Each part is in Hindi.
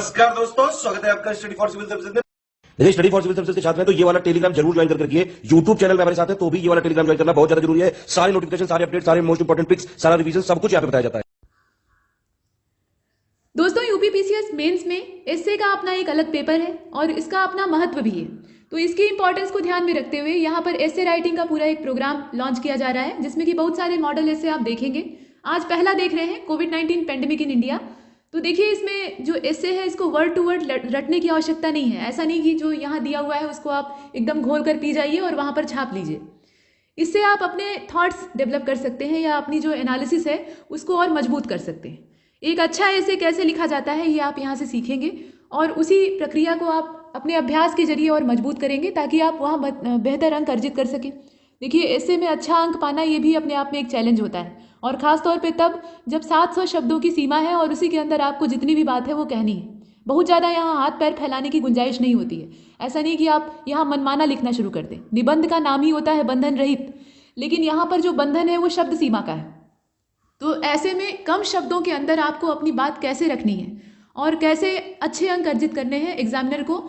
नमस्कार दोस्तों, स्वागत है आपका स्टडी फॉर सिविल सर्विसेज में। यदि स्टडी फॉर सिविल सर्विसेज के छात्र हैं तो ये वाला टेलीग्राम जरूर ज्वाइन करके रखिए। यूट्यूब चैनल में हमारे साथ है तो भी ये वाला टेलीग्राम ज्वाइन करना बहुत ज्यादा जरूरी है। सारे नोटिफिकेशन, सारे अपडेट, सारे मोस्ट इंपोर्टेंट ट्रिक्स, सारा रिवीजन सब कुछ यहाँ पे बताया जाता है। दोस्तों, यूपीपीसीएस मेंस में एसए का अपना एक अलग पेपर है और इसका अपना महत्व भी है। तो इसकी इंपॉर्टेंस को ध्यान में रखते हुए यहाँ पर एसए राइटिंग का पूरा एक प्रोग्राम लॉन्च किया जा रहा है, जिसमें कि बहुत सारे मॉडल एसए आप देखेंगे। आज पहला देख रहे हैं, कोविड-19 पेंडेमिक इन इंडिया। तो देखिए, इसमें जो एसए है इसको वर्ड टू वर्ड रटने की आवश्यकता नहीं है। ऐसा नहीं कि जो यहाँ दिया हुआ है उसको आप एकदम घोल कर पी जाइए और वहाँ पर छाप लीजिए। इससे आप अपने थॉट्स डेवलप कर सकते हैं या अपनी जो एनालिसिस है उसको और मजबूत कर सकते हैं। एक अच्छा एसे कैसे लिखा जाता है ये आप यहाँ से सीखेंगे और उसी प्रक्रिया को आप अपने अभ्यास के जरिए और मजबूत करेंगे ताकि आप वहाँ बेहतर अंक अर्जित कर सकें। देखिए, एसे में अच्छा अंक पाना ये भी अपने आप में एक चैलेंज होता है, और ख़ास तौर पे तब जब 700 शब्दों की सीमा है और उसी के अंदर आपको जितनी भी बात है वो कहनी है। बहुत ज़्यादा यहाँ हाथ पैर फैलाने की गुंजाइश नहीं होती है। ऐसा नहीं कि आप यहाँ मनमाना लिखना शुरू कर दें। निबंध का नाम ही होता है बंधन रहित, लेकिन यहाँ पर जो बंधन है वो शब्द सीमा का है। तो ऐसे में कम शब्दों के अंदर आपको अपनी बात कैसे रखनी है और कैसे अच्छे अंक अर्जित करने हैं, एग्जामिनर को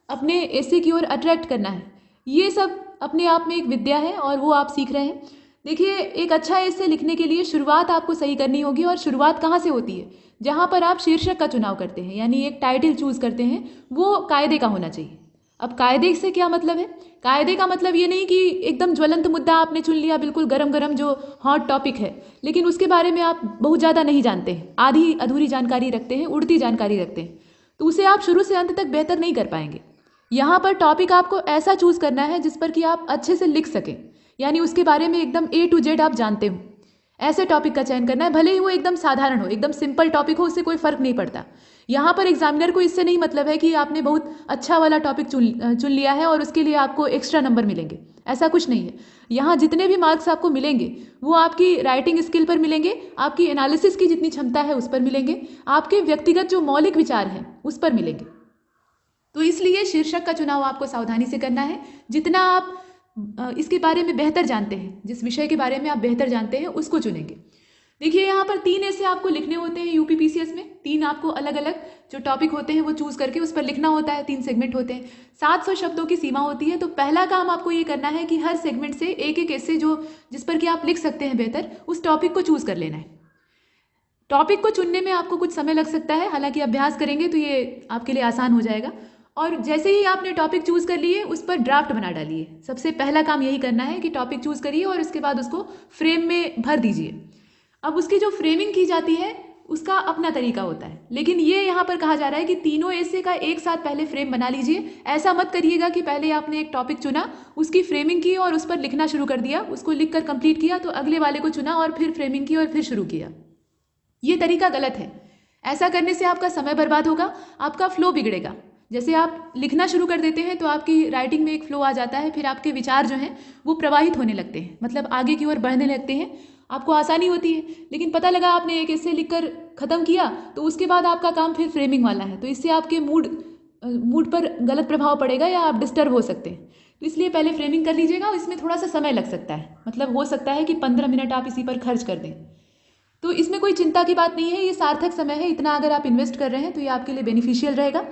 अपने एसे की ओर अट्रैक्ट करना है, ये सब अपने आप में एक विद्या है और वो आप सीख रहे हैं। देखिए, एक अच्छा एसे लिखने के लिए शुरुआत आपको सही करनी होगी, और शुरुआत कहाँ से होती है? जहाँ पर आप शीर्षक का चुनाव करते हैं, यानी एक टाइटल चूज करते हैं, वो कायदे का होना चाहिए। अब कायदे से क्या मतलब है? कायदे का मतलब ये नहीं कि एकदम ज्वलंत मुद्दा आपने चुन लिया, बिल्कुल गरम गरम जो हॉट टॉपिक है, लेकिन उसके बारे में आप बहुत ज़्यादा नहीं जानते हैं, आधी अधूरी जानकारी रखते हैं, उड़ती जानकारी रखते हैं, तो उसे आप शुरू से अंत तक बेहतर नहीं कर पाएंगे। यहाँ पर टॉपिक आपको ऐसा चूज करना है जिस पर कि आप अच्छे से लिख सकें, यानी उसके बारे में एकदम A to Z आप जानते हो। ऐसे टॉपिक का चयन करना है, भले ही वो एकदम साधारण हो, एकदम सिंपल टॉपिक हो, उससे कोई फर्क नहीं पड़ता। यहाँ पर एग्जामिनर को इससे नहीं मतलब है कि आपने बहुत अच्छा वाला टॉपिक चुन लिया है और उसके लिए आपको एक्स्ट्रा नंबर मिलेंगे, ऐसा कुछ नहीं है। यहाँ जितने भी मार्क्स आपको मिलेंगे वो आपकी राइटिंग स्किल पर मिलेंगे, आपकी एनालिसिस की जितनी क्षमता है उस पर मिलेंगे, आपके व्यक्तिगत जो मौलिक विचार हैं उस पर मिलेंगे। तो इसलिए शीर्षक का चुनाव आपको सावधानी से करना है। जितना आप इसके बारे में बेहतर जानते हैं, जिस विषय के बारे में आप बेहतर जानते हैं, उसको चुनेंगे। देखिए, यहाँ पर 3 ऐसे आपको लिखने होते हैं यूपीपीसीएस में। 3 आपको अलग अलग जो टॉपिक होते हैं वो चूज करके उस पर लिखना होता है। 3 सेगमेंट होते हैं, 700 शब्दों की सीमा होती है। तो पहला काम आपको ये करना है कि हर सेगमेंट से एक एक ऐसे जो जिस पर कि आप लिख सकते हैं बेहतर, उस टॉपिक को चूज कर लेना है। टॉपिक को चुनने में आपको कुछ समय लग सकता है, हालांकि अभ्यास करेंगे तो ये आपके लिए आसान हो जाएगा। और जैसे ही आपने टॉपिक चूज कर लिए, उस पर ड्राफ्ट बना डालिए। सबसे पहला काम यही करना है कि टॉपिक चूज करिए और उसके बाद उसको फ्रेम में भर दीजिए। अब उसकी जो फ्रेमिंग की जाती है उसका अपना तरीका होता है, लेकिन ये यहाँ पर कहा जा रहा है कि तीनों ऐसे का एक साथ पहले फ्रेम बना लीजिए। ऐसा मत करिएगा कि पहले आपने एक टॉपिक चुना, उसकी फ्रेमिंग की और उस पर लिखना शुरू कर दिया, उसको लिख कर कंप्लीट किया, तो अगले वाले को चुना और फिर फ्रेमिंग की और फिर शुरू किया। ये तरीका गलत है। ऐसा करने से आपका समय बर्बाद होगा, आपका फ्लो बिगड़ेगा। जैसे आप लिखना शुरू कर देते हैं तो आपकी राइटिंग में एक फ्लो आ जाता है, फिर आपके विचार जो हैं वो प्रवाहित होने लगते हैं, मतलब आगे की ओर बढ़ने लगते हैं, आपको आसानी होती है। लेकिन पता लगा आपने एक ऐसे लिखकर ख़त्म किया तो उसके बाद आपका काम फिर फ्रेमिंग वाला है, तो इससे आपके मूड पर गलत प्रभाव पड़ेगा या आप डिस्टर्ब हो सकते हैं। तो इसलिए पहले फ्रेमिंग कर लीजिएगा। इसमें थोड़ा सा समय लग सकता है, मतलब हो सकता है कि 15 मिनट आप इसी पर खर्च कर दें, तो इसमें कोई चिंता की बात नहीं है। ये सार्थक समय है, इतना अगर आप इन्वेस्ट कर रहे हैं तो ये आपके लिए बेनिफिशियल रहेगा।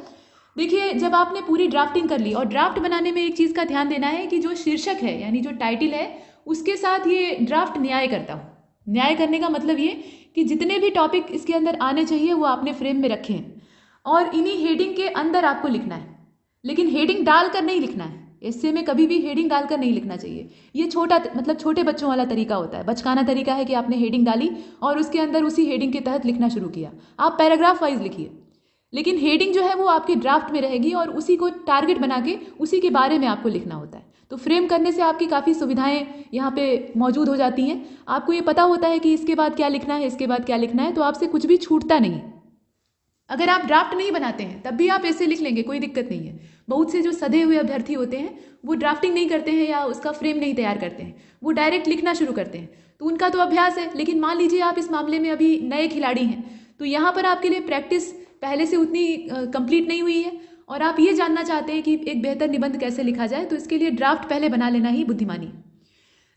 देखिए, जब आपने पूरी ड्राफ्टिंग कर ली, और ड्राफ्ट बनाने में एक चीज़ का ध्यान देना है कि जो शीर्षक है यानी जो टाइटल है उसके साथ ये ड्राफ्ट न्याय करता हो। न्याय करने का मतलब ये कि जितने भी टॉपिक इसके अंदर आने चाहिए वो आपने फ्रेम में रखे हैं और इन्हीं हेडिंग के अंदर आपको लिखना है, लेकिन हेडिंग डालकर नहीं लिखना है। ऐसे में कभी भी हेडिंग डालकर नहीं लिखना चाहिए। ये छोटे बच्चों वाला तरीका होता है, बचकाना तरीका है कि आपने हेडिंग डाली और उसके अंदर उसी हेडिंग के तहत लिखना शुरू किया। आप पैराग्राफ वाइज लिखिए, लेकिन हेडिंग जो है वो आपके ड्राफ्ट में रहेगी और उसी को टारगेट बना के उसी के बारे में आपको लिखना होता है। तो फ्रेम करने से आपकी काफ़ी सुविधाएं यहाँ पे मौजूद हो जाती हैं। आपको ये पता होता है कि इसके बाद क्या लिखना है, इसके बाद क्या लिखना है, तो आपसे कुछ भी छूटता नहीं। अगर आप ड्राफ्ट नहीं बनाते हैं तब भी आप ऐसे लिख लेंगे, कोई दिक्कत नहीं है। बहुत से जो सधे हुए अभ्यर्थी होते हैं वो ड्राफ्टिंग नहीं करते हैं या उसका फ्रेम नहीं तैयार करते हैं, वो डायरेक्ट लिखना शुरू करते हैं, तो उनका तो अभ्यास है। लेकिन मान लीजिए आप इस मामले में अभी नए खिलाड़ी हैं, तो यहाँ पर आपके लिए प्रैक्टिस पहले से उतनी कंप्लीट नहीं हुई है और आप ये जानना चाहते हैं कि एक बेहतर निबंध कैसे लिखा जाए, तो इसके लिए ड्राफ्ट पहले बना लेना ही बुद्धिमानी।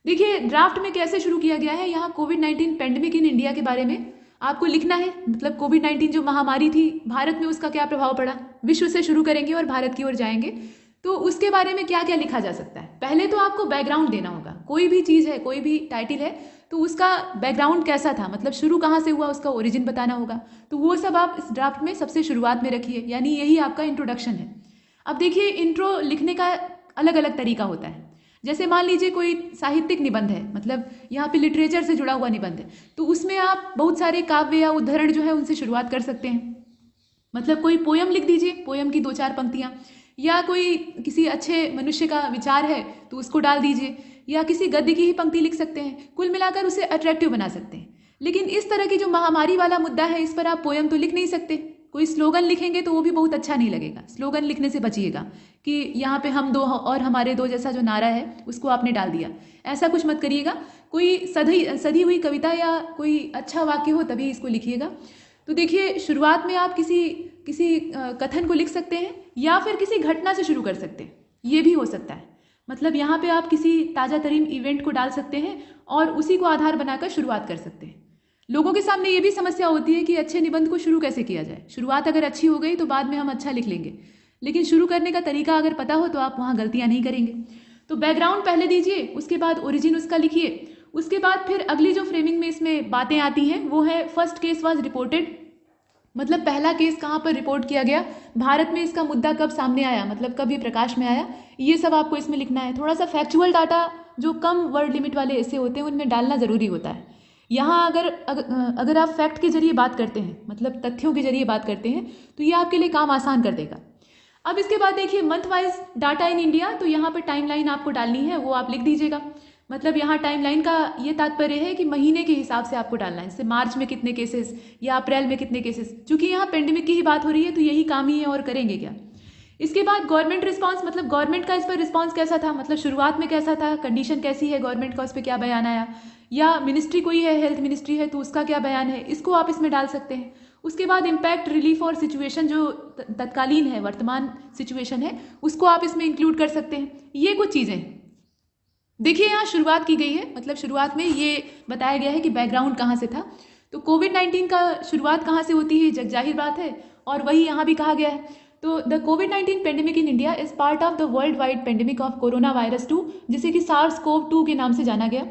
देखिए, ड्राफ्ट में कैसे शुरू किया गया है, यहाँ कोविड-19 पेंडेमिक इन इंडिया के बारे में आपको लिखना है मतलब कोविड-19 जो महामारी थी भारत में, उसका क्या प्रभाव पड़ा। विश्व से शुरू करेंगे और भारत की ओर जाएंगे, तो उसके बारे में क्या क्या लिखा जा सकता है। पहले तो आपको बैकग्राउंड देना होगा। कोई भी चीज़ है, कोई भी टाइटल है, तो उसका बैकग्राउंड कैसा था, मतलब शुरू कहाँ से हुआ, उसका ओरिजिन बताना होगा। तो वो सब आप इस ड्राफ्ट में सबसे शुरुआत में रखिए, यानी यही आपका इंट्रोडक्शन है। अब देखिए, इंट्रो लिखने का अलग अलग तरीका होता है। जैसे मान लीजिए कोई साहित्यिक निबंध है, मतलब यहाँ पे लिटरेचर से जुड़ा हुआ निबंध है, तो उसमें आप बहुत सारे काव्य या उद्धरण जो है उनसे शुरुआत कर सकते हैं। मतलब कोई पोयम लिख दीजिए, पोयम की 2-4 पंक्तियाँ, या कोई किसी अच्छे मनुष्य का विचार है तो उसको डाल दीजिए, या किसी गद्य की ही पंक्ति लिख सकते हैं। कुल मिलाकर उसे अट्रैक्टिव बना सकते हैं। लेकिन इस तरह की जो महामारी वाला मुद्दा है, इस पर आप पोयम तो लिख नहीं सकते। कोई स्लोगन लिखेंगे तो वो भी बहुत अच्छा नहीं लगेगा। स्लोगन लिखने से बचिएगा कि यहाँ पे हम दो और हमारे दो जैसा जो नारा है उसको आपने डाल दिया, ऐसा कुछ मत करिएगा। कोई सधी हुई कविता या कोई अच्छा वाक्य हो तभी इसको लिखिएगा। तो देखिए, शुरुआत में आप किसी कथन को लिख सकते हैं या फिर किसी घटना से शुरू कर सकते हैं, ये भी हो सकता है। मतलब यहाँ पे आप किसी ताज़ा तरीन इवेंट को डाल सकते हैं और उसी को आधार बनाकर शुरुआत कर सकते हैं। लोगों के सामने ये भी समस्या होती है कि अच्छे निबंध को शुरू कैसे किया जाए। शुरुआत अगर अच्छी हो गई तो बाद में हम अच्छा लिख लेंगे, लेकिन शुरू करने का तरीका अगर पता हो तो आप वहाँ गलतियाँ नहीं करेंगे। तो बैकग्राउंड पहले दीजिए, उसके बाद ओरिजिन उसका लिखिए। उसके बाद फिर अगली जो फ्रेमिंग में इसमें बातें आती हैं वो है फर्स्ट केस वाज रिपोर्टेड, मतलब पहला केस कहाँ पर रिपोर्ट किया गया, भारत में इसका मुद्दा कब सामने आया, मतलब कब ये प्रकाश में आया, ये सब आपको इसमें लिखना है। थोड़ा सा फैक्चुअल डाटा जो कम वर्ड लिमिट वाले ऐसे होते हैं उनमें डालना ज़रूरी होता है। यहाँ अगर आप फैक्ट के जरिए बात करते हैं, मतलब तथ्यों के जरिए बात करते हैं, तो ये आपके लिए काम आसान कर देगा। अब इसके बाद देखिए month wise data in India, तो यहाँ पर टाइमलाइन आपको डालनी है, वो आप लिख दीजिएगा। मतलब यहाँ टाइमलाइन का ये तात्पर्य है कि महीने के हिसाब से आपको डालना है, जैसे मार्च में कितने केसेस या अप्रैल में कितने केसेस। चूंकि यहाँ पेंडेमिक की ही बात हो रही है तो यही काम ही है, और करेंगे क्या। इसके बाद गवर्नमेंट रिस्पांस, मतलब गवर्नमेंट का इस पर रिस्पांस कैसा था, मतलब शुरुआत में कैसा था, कंडीशन कैसी है गवर्नमेंट का, उस पर क्या बयान आया, या मिनिस्ट्री कोई है, हेल्थ मिनिस्ट्री है तो उसका क्या बयान है, इसको आप इसमें डाल सकते हैं। उसके बाद इम्पैक्ट, रिलीफ और सिचुएशन जो तत्कालीन है, वर्तमान सिचुएशन है, उसको आप इसमें इंक्लूड कर सकते हैं। ये कुछ चीज़ें देखिए यहाँ शुरुआत की गई है, मतलब शुरुआत में ये बताया गया है कि बैकग्राउंड कहाँ से था। तो कोविड-19 का शुरुआत कहाँ से होती है, जगजाहिर बात है, और वही यहाँ भी कहा गया है। तो the covid pandemic in India is part of the world wide pandemic of corona virus 2, जिसे कि SARS-CoV-2 के नाम से जाना गया।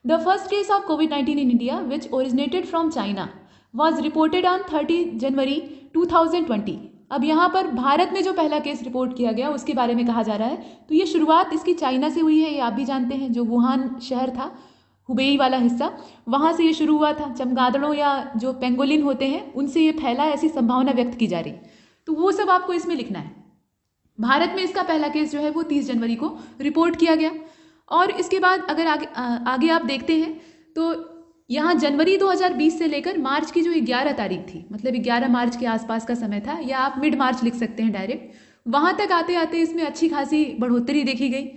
The first case of covid in India which originated from China was reported on 30 जनवरी 2020। अब यहाँ पर भारत में जो पहला केस रिपोर्ट किया गया उसके बारे में कहा जा रहा है। तो ये शुरुआत इसकी चाइना से हुई है, ये आप भी जानते हैं। जो वुहान शहर था, हुबेई वाला हिस्सा, वहाँ से ये शुरू हुआ था। चमगादड़ों या जो पेंगोलिन होते हैं उनसे ये फैला, ऐसी संभावना व्यक्त की जा रही। तो वो सब आपको इसमें लिखना है। भारत में इसका पहला केस जो है वो 30 जनवरी को रिपोर्ट किया गया। और इसके बाद अगर आगे आप देखते हैं तो यहाँ जनवरी 2020 से लेकर मार्च की जो 11 तारीख थी, मतलब 11 मार्च के आसपास का समय था, या आप मिड मार्च लिख सकते हैं डायरेक्ट, वहाँ तक आते आते इसमें अच्छी खासी बढ़ोतरी देखी गई।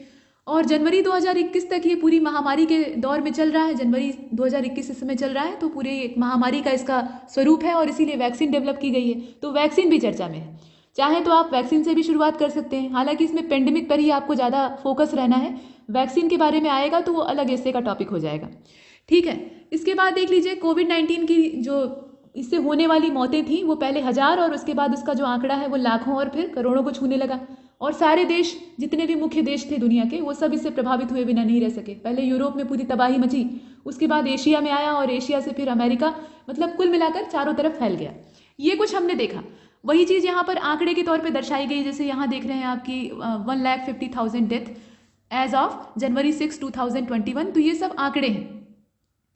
और जनवरी 2021 तक ये पूरी महामारी के दौर में चल रहा है। जनवरी 2021 इस समय चल रहा है, तो पूरे महामारी का इसका स्वरूप है और इसीलिए वैक्सीन डेवलप की गई है। तो वैक्सीन भी चर्चा में है। चाहे तो आप वैक्सीन से भी शुरुआत कर सकते हैं, हालांकि इसमें पेंडेमिक पर ही आपको ज़्यादा फोकस रहना है। वैक्सीन के बारे में आएगा तो वो अलग ऐसे का टॉपिक हो जाएगा, ठीक है। इसके बाद देख लीजिए कोविड-19 की जो इससे होने वाली मौतें थी वो पहले 1000 और उसके बाद उसका जो आंकड़ा है वो लाखों और फिर करोड़ों को छूने लगा। और सारे देश, जितने भी मुख्य देश थे दुनिया के, वो सब इससे प्रभावित हुए बिना नहीं रह सके। पहले यूरोप में पूरी तबाही मची, उसके बाद एशिया में आया और एशिया से फिर अमेरिका, मतलब कुल मिलाकर चारों तरफ फैल गया। ये कुछ हमने देखा। वही चीज़ यहाँ पर आंकड़े के तौर पर दर्शाई गई, जैसे यहाँ देख रहे हैं आपकी 1,50,000 डेथ एज ऑफ जनवरी 6, 2021। तो ये सब आंकड़े हैं,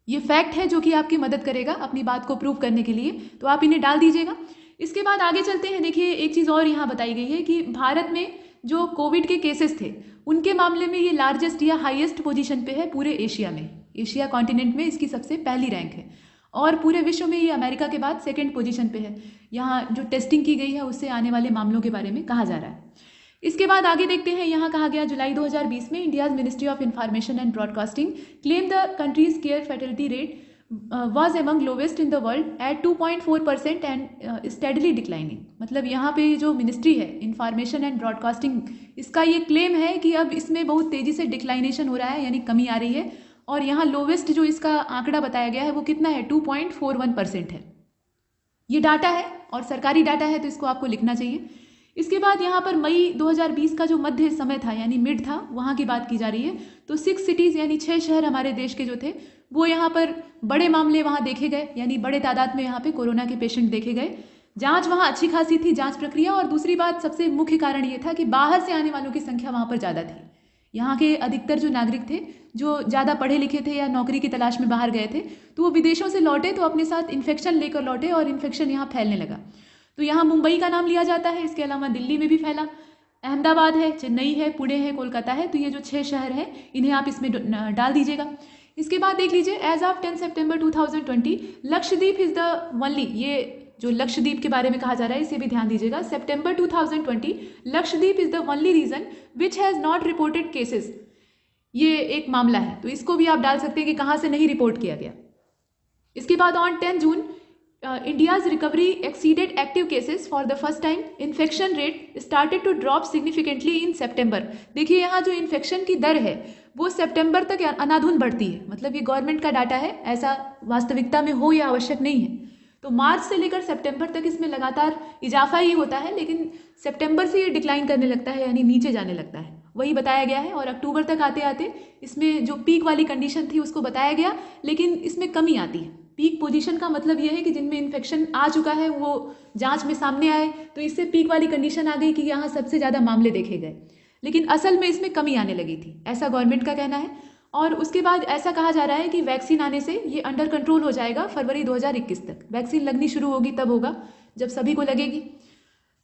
ये फैक्ट है जो कि आपकी मदद करेगा अपनी बात को प्रूव करने के लिए, तो आप इन्हें डाल दीजिएगा। इसके बाद आगे चलते हैं। देखिए एक चीज़ और यहाँ बताई गई है कि भारत में जो कोविड के केसेस थे उनके मामले में ये लार्जेस्ट या हाईएस्ट पोजीशन पे है पूरे एशिया में। एशिया कॉन्टिनेंट में इसकी सबसे पहली रैंक है और पूरे विश्व में ये अमेरिका के बाद सेकेंड पोजीशन पे है। यहाँ जो टेस्टिंग की गई है उससे आने वाले मामलों के बारे में कहा जा रहा है। इसके बाद आगे देखते हैं। यहाँ कहा गया जुलाई 2020 में India's ministry of information and broadcasting claim the countries care fertility rate was among lowest in the world at 2.4% and steadily declining। मतलब यहाँ पे जो मिनिस्ट्री है इंफॉर्मेशन एंड ब्रॉडकास्टिंग, इसका ये क्लेम है कि अब इसमें बहुत तेज़ी से डिक्लाइनेशन हो रहा है, यानी कमी आ रही है और यहाँ लोवेस्ट जो इसका आंकड़ा बताया गया है वो कितना है, 2.41% है। ये डाटा है और सरकारी डाटा है, तो इसको आपको लिखना चाहिए। इसके बाद यहाँ पर मई 2020 का जो मध्य समय था यानी मिड था, वहाँ की बात की जा रही है। तो 6 सिटीज़ यानी 6 शहर हमारे देश के जो थे वो यहाँ पर बड़े मामले वहाँ देखे गए, यानी बड़े तादाद में यहाँ पे कोरोना के पेशेंट देखे गए। जांच वहाँ अच्छी खासी थी, जांच प्रक्रिया। और दूसरी बात, सबसे मुख्य कारण ये था कि बाहर से आने वालों की संख्या वहाँ पर ज़्यादा थी। यहाँ के अधिकतर जो नागरिक थे जो ज़्यादा पढ़े लिखे थे या नौकरी की तलाश में बाहर गए थे, तो वो विदेशों से लौटे तो अपने साथ इन्फेक्शन लेकर लौटे और इन्फेक्शन यहाँ फैलने लगा। तो यहाँ मुंबई का नाम लिया जाता है, इसके अलावा दिल्ली में भी फैला, अहमदाबाद है, चेन्नई है, पुणे है, कोलकाता है। तो ये जो 6 शहर हैं इन्हें आप इसमें डाल दीजिएगा। इसके बाद देख लीजिए, एज ऑफ 10 सितंबर 2020 लक्षद्वीप इज द ओनली, ये जो लक्षद्वीप के बारे में कहा जा रहा है इसे भी ध्यान दीजिएगा। सितंबर 2020 Lakshadweep is the only region which has not reported cases, ये एक मामला है। तो इसको भी आप डाल सकते हैं कि कहाँ से नहीं रिपोर्ट किया गया। इसके बाद on 10 June India's recovery exceeded active cases for the first time. Infection rate started to drop significantly in September. देखिए यहाँ जो इन्फेक्शन की दर है वो सितंबर तक अनाधुन बढ़ती है, मतलब ये गवर्नमेंट का डाटा है, ऐसा वास्तविकता में हो या आवश्यक नहीं है। तो मार्च से लेकर सितंबर तक इसमें लगातार इजाफा ही होता है, लेकिन सितंबर से ये डिक्लाइन करने लगता है, यानी नीचे जाने लगता है, वही बताया गया है। और अक्टूबर तक आते आते इसमें जो पीक वाली कंडीशन थी उसको बताया गया, लेकिन इसमें कमी आती है। पीक पोजीशन का मतलब यह है कि जिनमें इन्फेक्शन आ चुका है वो जांच में सामने आए, तो इससे पीक वाली कंडीशन आ गई कि यहाँ सबसे ज़्यादा मामले देखे गए, लेकिन असल में इसमें कमी आने लगी थी, ऐसा गवर्नमेंट का कहना है। और उसके बाद ऐसा कहा जा रहा है कि वैक्सीन आने से ये अंडर कंट्रोल हो जाएगा फरवरी 2021 तक। वैक्सीन लगनी शुरू होगी तब होगा जब सभी को लगेगी।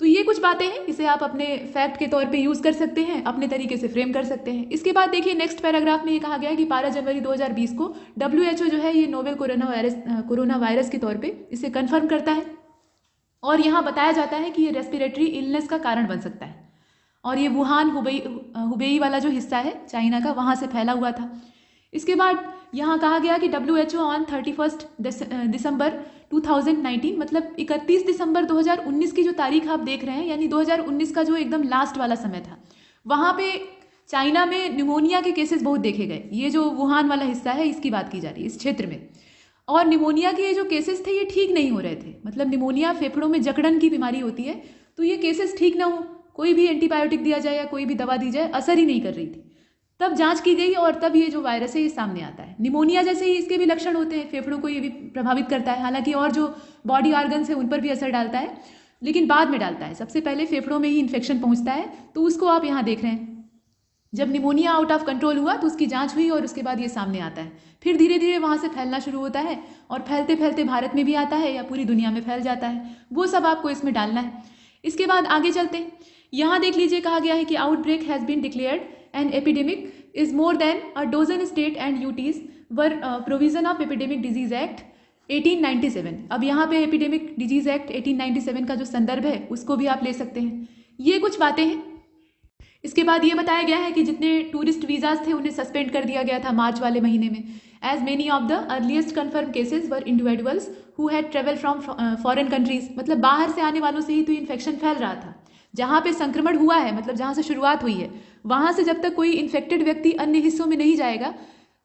तो ये कुछ बातें हैं, इसे आप अपने फैक्ट के तौर पे यूज़ कर सकते हैं, अपने तरीके से फ्रेम कर सकते हैं। इसके बाद देखिए नेक्स्ट पैराग्राफ में ये कहा गया है कि 12 जनवरी 2020 को WHO जो है ये नोवेल कोरोना वायरस के तौर पे इसे कंफर्म करता है, और यहाँ बताया जाता है कि ये रेस्पिरेटरी इलनेस का कारण बन सकता है। और ये वुहान हुबेई वाला जो हिस्सा है चाइना का, वहाँ से फैला हुआ था। इसके बाद यहाँ कहा गया कि WHO ऑन 31 दिसंबर 2019, मतलब 31 दिसंबर 2019 की जो तारीख आप देख रहे हैं, यानी 2019 का जो एकदम लास्ट वाला समय था, वहाँ पे चाइना में निमोनिया के केसेस बहुत देखे गए। ये जो वुहान वाला हिस्सा है इसकी बात की जा रही है, इस क्षेत्र में। और निमोनिया के जो केसेस थे ये ठीक नहीं हो रहे थे, मतलब निमोनिया फेफड़ों में जकड़न की बीमारी होती है, तो ये केसेस ठीक ना हो, कोई भी एंटीबायोटिक दिया जाए या कोई भी दवा दी जाए असर ही नहीं कर रही थी। तब जांच की गई और तब ये जो वायरस है ये सामने आता है। निमोनिया जैसे ही इसके भी लक्षण होते हैं, फेफड़ों को ये भी प्रभावित करता है, हालांकि और जो बॉडी ऑर्गन्स है उन पर भी असर डालता है, लेकिन बाद में डालता है। सबसे पहले फेफड़ों में ही इन्फेक्शन पहुंचता है, तो उसको आप यहाँ देख रहे हैं। जब निमोनिया आउट ऑफ कंट्रोल हुआ तो उसकी जांच हुई और उसके बाद ये सामने आता है। फिर धीरे धीरे वहाँ से फैलना शुरू होता है और फैलते फैलते भारत में भी आता है या पूरी दुनिया में फैल जाता है। वो सब आपको इसमें डालना है। इसके बाद आगे चलते हैं। यहाँ देख लीजिए, कहा गया है कि outbreak has been declared an epidemic is more than a dozen state and UTs were provision of epidemic disease act 1897। अब यहाँ पे epidemic disease act 1897 का जो संदर्भ है उसको भी आप ले सकते हैं। ये कुछ बातें हैं। इसके बाद ये बताया गया है कि जितने टूरिस्ट वीजाज थे उन्हें सस्पेंड कर दिया गया था मार्च वाले महीने में, as many of the earliest confirm cases were individuals who had travel from foreign countries. मतलब बाहर से आने वालों से ही तो इन्फेक्शन फैल रहा था। जहाँ पे संक्रमण हुआ है, मतलब जहाँ से शुरुआत हुई है, वहाँ से जब तक कोई इन्फेक्टेड व्यक्ति अन्य हिस्सों में नहीं जाएगा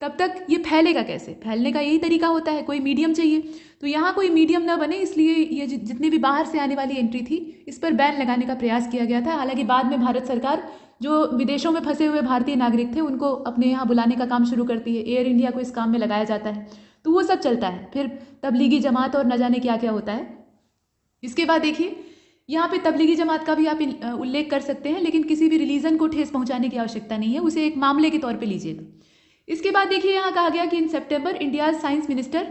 तब तक ये फैलेगा कैसे? फैलने का यही तरीका होता है, कोई मीडियम चाहिए। तो यहाँ कोई मीडियम ना बने, इसलिए ये जितने भी बाहर से आने वाली एंट्री थी इस पर बैन लगाने का प्रयास किया गया था। हालांकि बाद में भारत सरकार जो विदेशों में फंसे हुए भारतीय नागरिक थे उनको अपने यहाँ बुलाने का काम शुरू करती है। एयर इंडिया को इस काम में लगाया जाता है, तो वो सब चलता है। फिर तबलीगी जमात और न जाने क्या क्या होता है। इसके बाद देखिए, यहाँ पे तबलीगी जमात का भी आप उल्लेख कर सकते हैं, लेकिन किसी भी रिलीजन को ठेस पहुँचाने की आवश्यकता नहीं है, उसे एक मामले के तौर पे लीजिएगा। इसके बाद देखिए, यहाँ कहा गया कि इन सितंबर इंडिया साइंस मिनिस्टर,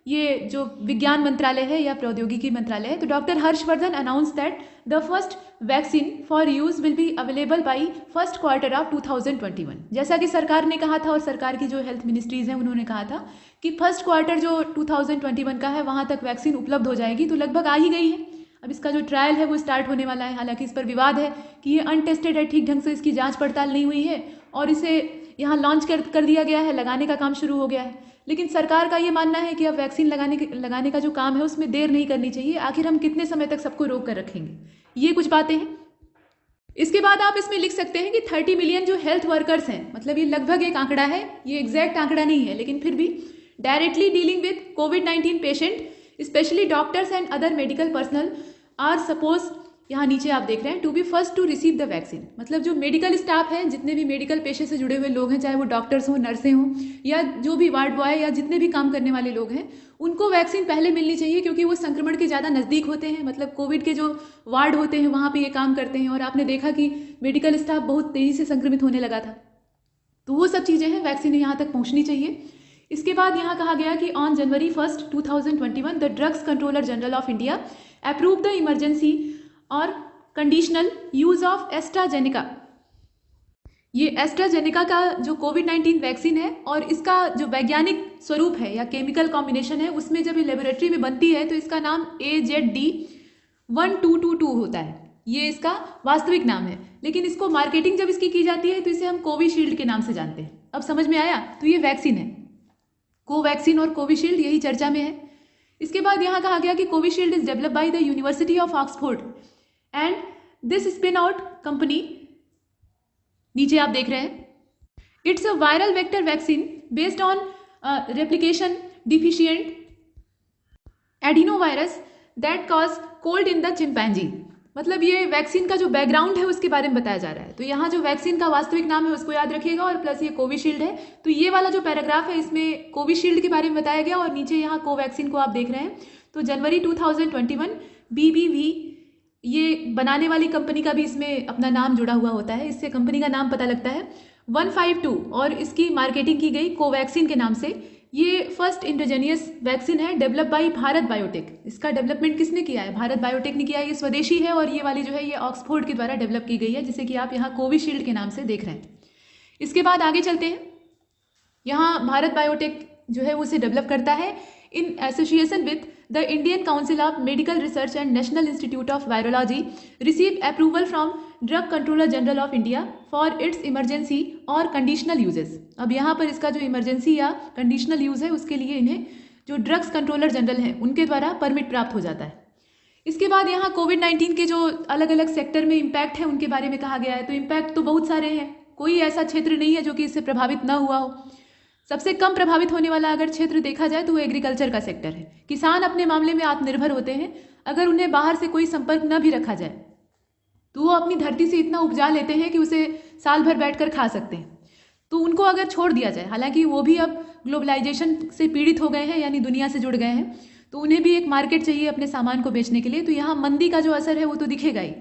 ये जो विज्ञान मंत्रालय है या प्रौद्योगिकी मंत्रालय है, तो doctor Harshvardhan announce that the first vaccine for use will be available by first quarter of 2021। जैसा कि सरकार ने कहा था और सरकार की जो हेल्थ मिनिस्ट्रीज हैं उन्होंने कहा था कि फर्स्ट क्वार्टर जो 2021 का है वहाँ तक वैक्सीन उपलब्ध हो जाएगी। तो लगभग आ ही गई है। अब इसका जो ट्रायल है वो स्टार्ट होने वाला है। हालांकि इस पर विवाद है कि ये अनटेस्टेड है, ठीक ढंग से इसकी जांच पड़ताल नहीं हुई है और इसे यहाँ लॉन्च कर दिया गया है, लगाने का काम शुरू हो गया है। लेकिन सरकार का ये मानना है कि अब वैक्सीन लगाने का जो काम है उसमें देर नहीं करनी चाहिए। आखिर हम कितने समय तक सबको रोक कर रखेंगे? ये कुछ बातें हैं। इसके बाद आप इसमें लिख सकते हैं कि 30 मिलियन जो हेल्थ वर्कर्स हैं, मतलब ये लगभग एक आंकड़ा है, ये एग्जैक्ट आंकड़ा नहीं है, लेकिन फिर भी डायरेक्टली डीलिंग विद कोविड-19 patient, specially doctors and other medical personnel are supposed, यहाँ नीचे आप देख रहे हैं, to be first to receive the vaccine. मतलब जो मेडिकल स्टाफ है, जितने भी मेडिकल पेशे से जुड़े हुए लोग हैं, चाहे वो डॉक्टर्स हों, नर्सें हों, या जो भी वार्ड बॉय या जितने भी काम करने वाले लोग हैं, उनको वैक्सीन पहले मिलनी चाहिए, क्योंकि वो संक्रमण के ज़्यादा नज़दीक होते हैं। मतलब कोविड के जो वार्ड होते हैं वहाँ पे ये काम करते हैं, और आपने देखा कि मेडिकल स्टाफ बहुत तेज़ी से संक्रमित होने लगा था। तो वो सब चीज़ें हैं, वैक्सीन यहाँ तक पहुँचनी चाहिए। इसके बाद यहाँ कहा गया कि on January 1, 2021 the drugs controller general of India approve the emergency और कंडीशनल यूज ऑफ एस्ट्राजेनेका। ये एस्ट्राजेनेका का जो कोविड-19 वैक्सीन है, और इसका जो वैज्ञानिक स्वरूप है या केमिकल कॉम्बिनेशन है, उसमें जब ये लेबोरेटरी में बनती है तो इसका नाम AZD1222 होता है। ये इसका वास्तविक नाम है, लेकिन इसको मार्केटिंग जब इसकी की जाती है तो इसे हम कोविशील्ड के नाम से जानते हैं। अब समझ में आया? तो ये वैक्सीन है, कोवैक्सीन और कोविशील्ड, यही चर्चा में है। इसके बाद यहाँ कहा गया कि Covishield is developed by the university of Oxford and this spin out company, नीचे आप देख रहे हैं, it's a viral vector vaccine based on replication deficient adenovirus that cause cold in the chimpanzee. मतलब ये वैक्सीन का जो बैकग्राउंड है उसके बारे में बताया जा रहा है। तो यहाँ जो वैक्सीन का वास्तविक नाम है उसको याद रखिएगा, और प्लस ये कोविशील्ड है। तो ये वाला जो पैराग्राफ है इसमें कोविशील्ड के बारे में बताया गया, और नीचे यहाँ कोवैक्सीन को आप देख रहे हैं। तो जनवरी 2021 BBV, ये बनाने वाली कंपनी का भी इसमें अपना नाम जुड़ा हुआ होता है, इससे कंपनी का नाम पता लगता है। 152 और इसकी मार्केटिंग की गई कोवैक्सीन के नाम से। ये फर्स्ट इंडोजेनियस वैक्सीन है, डेवलप बाई भारत बायोटेक। इसका डेवलपमेंट किसने किया है? भारत बायोटेक ने किया है। ये स्वदेशी है, और ये वाली जो है ये ऑक्सफोर्ड के द्वारा डेवलप की गई है, जिसे कि आप यहाँ कोविशील्ड के नाम से देख रहे हैं। इसके बाद आगे चलते हैं। यहाँ भारत बायोटेक जो है वो उसे डेवलप करता है in association with the Indian council of medical research and national institute of virology, receive approval from drug controller general of India for its emergency और कंडीशनल यूजेस। अब यहाँ पर इसका जो इमरजेंसी या कंडीशनल यूज़ है उसके लिए इन्हें जो ड्रग्स कंट्रोलर जनरल हैं उनके द्वारा परमिट प्राप्त हो जाता है। इसके बाद यहाँ कोविड-19 के जो अलग अलग सेक्टर में इम्पैक्ट है उनके बारे में कहा गया है। तो इम्पैक्ट तो बहुत सारे हैं, कोई ऐसा क्षेत्र नहीं है जो कि इससे प्रभावित ना हुआ हो। सबसे कम प्रभावित होने वाला अगर क्षेत्र देखा जाए तो वो एग्रीकल्चर का सेक्टर है। किसान अपने मामले में आत्मनिर्भर होते हैं। अगर उन्हें बाहर से कोई संपर्क न भी रखा जाए तो वो अपनी धरती से इतना उपजा लेते हैं कि उसे साल भर बैठकर खा सकते हैं। तो उनको अगर छोड़ दिया जाए, हालांकि वो भी अब ग्लोबलाइजेशन से पीड़ित हो गए हैं, यानी दुनिया से जुड़ गए हैं, तो उन्हें भी एक मार्केट चाहिए अपने सामान को बेचने के लिए। तो यहाँ मंदी का जो असर है वो तो दिखेगा ही,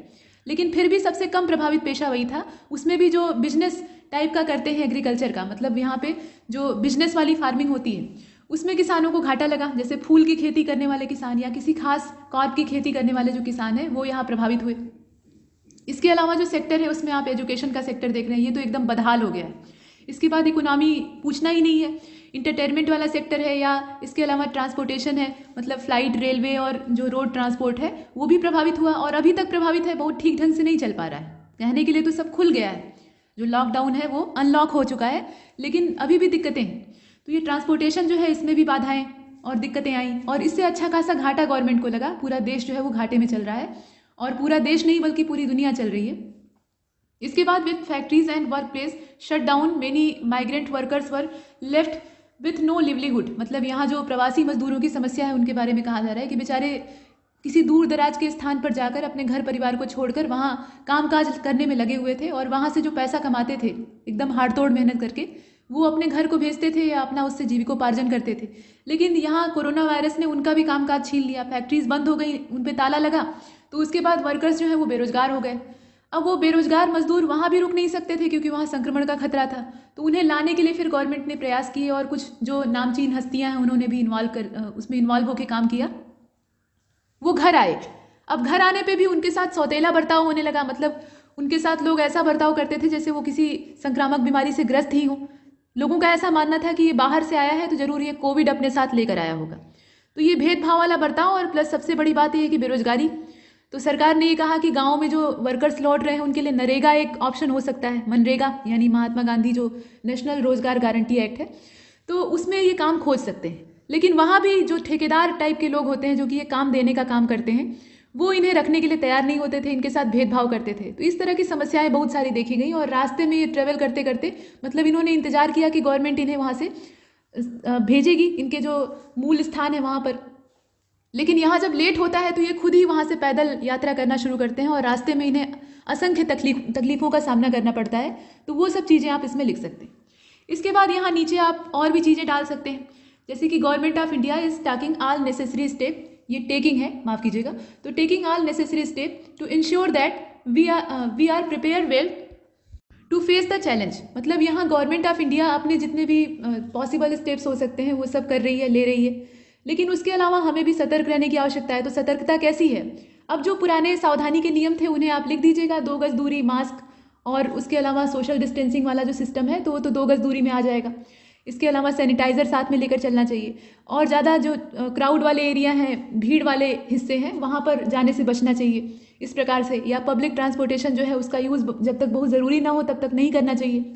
लेकिन फिर भी सबसे कम प्रभावित पेशा वही था। उसमें भी जो बिजनेस टाइप का करते हैं एग्रीकल्चर का, मतलब यहाँ पे जो बिजनेस वाली फार्मिंग होती है उसमें किसानों को घाटा लगा। जैसे फूल की खेती करने वाले किसान या किसी खास क्रॉप की खेती करने वाले जो किसान हैं वो यहाँ प्रभावित हुए। इसके अलावा जो सेक्टर है उसमें आप एजुकेशन का सेक्टर देख रहे हैं, ये तो एकदम बदहाल हो गया है। इसके बाद इकोनॉमी पूछना ही नहीं है, इंटरटेनमेंट वाला सेक्टर है, या इसके अलावा ट्रांसपोर्टेशन है, मतलब फ्लाइट, रेलवे और जो रोड ट्रांसपोर्ट है वो भी प्रभावित हुआ, और अभी तक प्रभावित है, बहुत ठीक ढंग से नहीं चल पा रहा है। कहने के लिए तो सब खुल गया है, जो लॉकडाउन है वो अनलॉक हो चुका है, लेकिन अभी भी दिक्कतें हैं। तो ये ट्रांसपोर्टेशन जो है इसमें भी बाधाएं और दिक्कतें आई, और इससे अच्छा खासा घाटा गवर्नमेंट को लगा। पूरा देश जो है वो घाटे में चल रहा है, और पूरा देश नहीं बल्कि पूरी दुनिया चल रही है। इसके बाद with factories and work place shut down, many migrant workers were left with no livelihood. मतलब यहाँ जो प्रवासी मजदूरों की समस्या है उनके बारे में कहा जा रहा है कि बेचारे किसी दूर दराज के स्थान पर जाकर अपने घर परिवार को छोड़कर वहाँ कामकाज करने में लगे हुए थे, और वहाँ से जो पैसा कमाते थे एकदम हाड़तोड़ मेहनत करके, वो अपने घर को भेजते थे या अपना उससे जीविकोपार्जन करते थे। लेकिन यहाँ कोरोना वायरस ने उनका भी कामकाज छीन लिया, फैक्ट्रीज बंद हो गई, उन पर ताला लगा, तो उसके बाद वर्कर्स जो है वो बेरोजगार हो गए। अब वो बेरोजगार मजदूर वहाँ भी रुक नहीं सकते थे क्योंकि वहाँ संक्रमण का खतरा था। तो उन्हें लाने के लिए फिर गवर्नमेंट ने प्रयास किए, और कुछ जो नामचीन हस्तियाँ हैं उन्होंने भी उसमें इन्वॉल्व होकर काम किया। वो घर आए। अब घर आने पे भी उनके साथ सौतेला बर्ताव होने लगा, मतलब उनके साथ लोग ऐसा बर्ताव करते थे जैसे वो किसी संक्रामक बीमारी से ग्रस्त ही हो। लोगों का ऐसा मानना था कि ये बाहर से आया है तो जरूर ये कोविड अपने साथ लेकर आया होगा। तो ये भेदभाव वाला बर्ताव, और प्लस सबसे बड़ी बात ये है कि बेरोजगारी। तो सरकार ने ये कहा कि गाँव में जो वर्कर्स लौट रहे हैं उनके लिए नरेगा एक ऑप्शन हो सकता है। मनरेगा यानी महात्मा गांधी जो नेशनल रोजगार गारंटी एक्ट है, तो उसमें ये काम खोज सकते हैं। लेकिन वहाँ भी जो ठेकेदार टाइप के लोग होते हैं जो कि ये काम देने का काम करते हैं, वो इन्हें रखने के लिए तैयार नहीं होते थे, इनके साथ भेदभाव करते थे। तो इस तरह की समस्याएं बहुत सारी देखी गई और रास्ते में ये ट्रेवल करते करते मतलब इन्होंने इंतजार किया कि गवर्नमेंट इन्हें वहाँ से भेजेगी इनके जो मूल स्थान है वहाँ पर। लेकिन यहाँ जब लेट होता है तो ये खुद ही वहाँ से पैदल यात्रा करना शुरू करते हैं और रास्ते में इन्हें असंख्य तकलीफों का सामना करना पड़ता है। तो वो सब चीज़ें आप इसमें लिख सकते हैं। इसके बाद यहाँ नीचे आप और भी चीज़ें डाल सकते हैं, जैसे कि government of India is taking all necessary step, ये टेकिंग है, माफ़ कीजिएगा, तो taking all necessary step to ensure that we are prepare well to face the challenge. मतलब यहाँ गवर्नमेंट ऑफ इंडिया अपने जितने भी पॉसिबल स्टेप्स हो सकते हैं वो सब कर रही है, ले रही है, लेकिन उसके अलावा हमें भी सतर्क रहने की आवश्यकता है। तो सतर्कता कैसी है? अब जो पुराने सावधानी के नियम थे उन्हें आप लिख दीजिएगा, 2 गज दूरी, मास्क, और उसके अलावा सोशल डिस्टेंसिंग वाला जो सिस्टम है तो वो तो 2 गज दूरी में आ जाएगा। इसके अलावा सैनिटाइज़र साथ में लेकर चलना चाहिए और ज़्यादा जो क्राउड वाले एरिया हैं, भीड़ वाले हिस्से हैं, वहाँ पर जाने से बचना चाहिए इस प्रकार से। या पब्लिक ट्रांसपोर्टेशन जो है उसका यूज़ जब तक बहुत ज़रूरी ना हो तब तक नहीं करना चाहिए।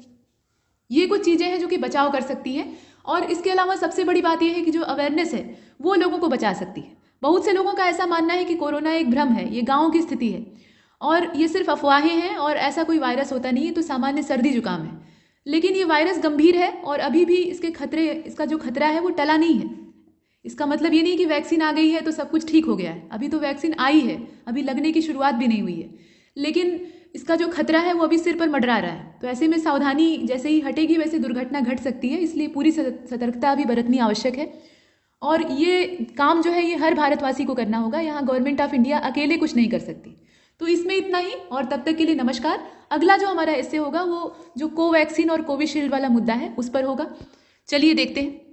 ये कुछ चीज़ें हैं जो कि बचाव कर सकती हैं। और इसके अलावा सबसे बड़ी बात यह है कि जो अवेयरनेस है वो लोगों को बचा सकती है। बहुत से लोगों का ऐसा मानना है कि कोरोना एक भ्रम है, ये गाँव की स्थिति है और ये सिर्फ अफवाहें हैं और ऐसा कोई वायरस होता नहीं है, तो सामान्य सर्दी जुकाम है। लेकिन ये वायरस गंभीर है और अभी भी इसका जो खतरा है वो टला नहीं है। इसका मतलब ये नहीं कि वैक्सीन आ गई है तो सब कुछ ठीक हो गया है। अभी तो वैक्सीन आई है, अभी लगने की शुरुआत भी नहीं हुई है, लेकिन इसका जो खतरा है वो अभी सिर पर मंडरा रहा है। तो ऐसे में सावधानी जैसे ही हटेगी वैसे दुर्घटना घट सकती है, इसलिए पूरी सतर्कता अभी बरतनी आवश्यक है। और ये काम जो है ये हर भारतवासी को करना होगा, यहाँ गवर्नमेंट ऑफ इंडिया अकेले कुछ नहीं कर सकती। तो इसमें इतना ही और तब तक के लिए नमस्कार। अगला जो हमारा एस्से होगा वो जो कोवैक्सीन और कोविशील्ड वाला मुद्दा है उस पर होगा। चलिए देखते हैं।